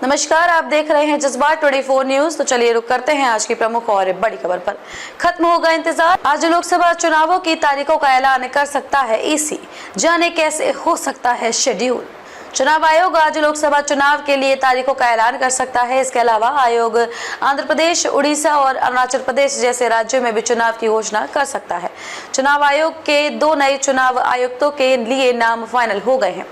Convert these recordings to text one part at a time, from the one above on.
नमस्कार, आप देख रहे हैं जज्बात 24 न्यूज। तो चलिए रुक करते हैं आज की प्रमुख और बड़ी खबर पर। खत्म होगा इंतजार, आज लोकसभा चुनावों की तारीखों का ऐलान कर सकता है ईसी, जाने कैसे हो सकता है शेड्यूल। चुनाव आयोग आज लोकसभा चुनाव के लिए तारीखों का ऐलान कर सकता है। इसके अलावा आयोग आंध्र प्रदेश, उड़ीसा और अरुणाचल प्रदेश जैसे राज्यों में भी चुनाव की घोषणा कर सकता है। चुनाव आयोग के 2 नए चुनाव आयुक्तों के लिए नाम फाइनल हो गए हैं।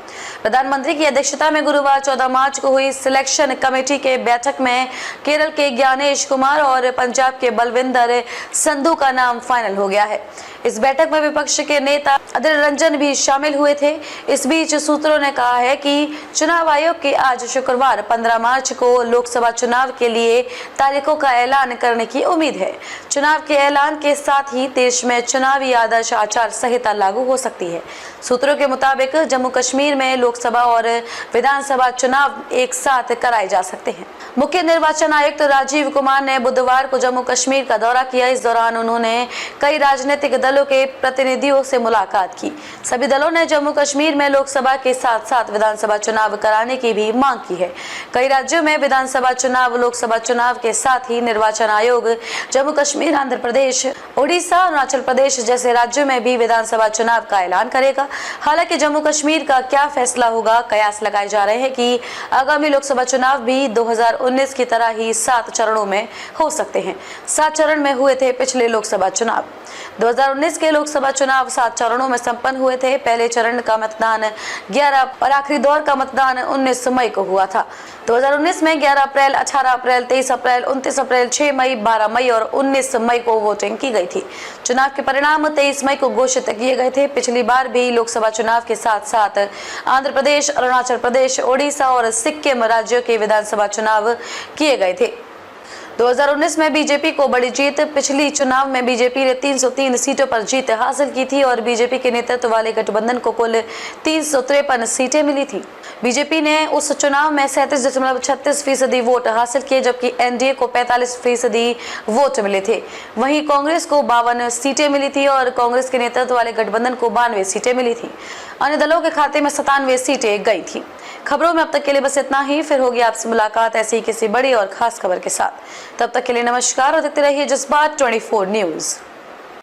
प्रधानमंत्री की अध्यक्षता में गुरुवार 14 मार्च को हुई सिलेक्शन कमेटी के बैठक में केरल के ज्ञानेश कुमार और पंजाब के बलविंदर संधू का नाम फाइनल हो गया है। इस बैठक में विपक्ष के नेता अधीर रंजन भी शामिल हुए थे। इस बीच सूत्रों ने कहा है कि चुनाव आयोग की आज शुक्रवार 15 मार्च को लोकसभा चुनाव के लिए तारीखों का ऐलान करने की उम्मीद है। चुनाव के ऐलान के साथ ही देश में चुनावी आदर्श आचार संहिता लागू हो सकती है। सूत्रों के मुताबिक जम्मू कश्मीर में लोकसभा और विधानसभा चुनाव एक साथ कराए जा सकते हैं। मुख्य निर्वाचन आयुक्त राजीव कुमार ने बुधवार को जम्मू कश्मीर का दौरा किया। इस दौरान उन्होंने कई राजनीतिक दलों के प्रतिनिधियों से मुलाकात की। सभी दलों ने जम्मू कश्मीर में लोकसभा के साथ साथ विधानसभा चुनाव कराने की भी मांग की है। कई राज्यों में विधानसभा चुनाव लोकसभा चुनाव के साथ ही निर्वाचन आयोग जम्मू कश्मीर, आंध्र प्रदेश, उड़ीसा, अरुणाचल प्रदेश जैसे राज्यों में भी विधानसभा चुनाव का ऐलान करेगा। हालांकि जम्मू कश्मीर का क्या फैसला होगा, कयास लगाए जा रहे हैं कि आगामी लोकसभा चुनाव भी 2019 की तरह ही 7 चरणों में हो सकते हैं। 7 चरण में हुए थे पिछले लोकसभा चुनाव। 2019 के लोकसभा चुनाव 7 चरणों में संपन्न हुए थे। पहले चरण का मतदान 11 और आखिरी दौर का मतदान 19 मई को हुआ था। 2019 में 11 अप्रैल, 18 अप्रैल, 23 अप्रैल, 29 अप्रैल, 6 मई, 12 मई और 19 मई को वोटिंग की गई थी। चुनाव के परिणाम 23 मई को घोषित किए गए थे। पिछली बार भी लोकसभा चुनाव के साथ साथ आंध्र प्रदेश, अरुणाचल प्रदेश, उड़ीसा और सिक्किम राज्यों के विधानसभा चुनाव किए गए थे। 2019 में बीजेपी को बड़ी जीत। पिछली चुनाव में बीजेपी ने 303 सीटों पर जीत हासिल की थी और बीजेपी के नेतृत्व वाले गठबंधन को कुल 353 सीटें मिली थी। बीजेपी ने उस चुनाव में 37.36% वोट हासिल किए, जबकि एनडीए को 45% वोट मिले थे। वहीं कांग्रेस को 52 सीटें मिली थी और कांग्रेस के नेतृत्व वाले गठबंधन को 92 सीटें मिली थी। अन्य दलों के खाते में 97 सीटें गई थी। खबरों में अब तक के लिए बस इतना ही। फिर होगी आपसे मुलाकात ऐसी ही किसी बड़ी और खास खबर के साथ। तब तक के लिए नमस्कार और देखते रहिए जज्बात 24 न्यूज।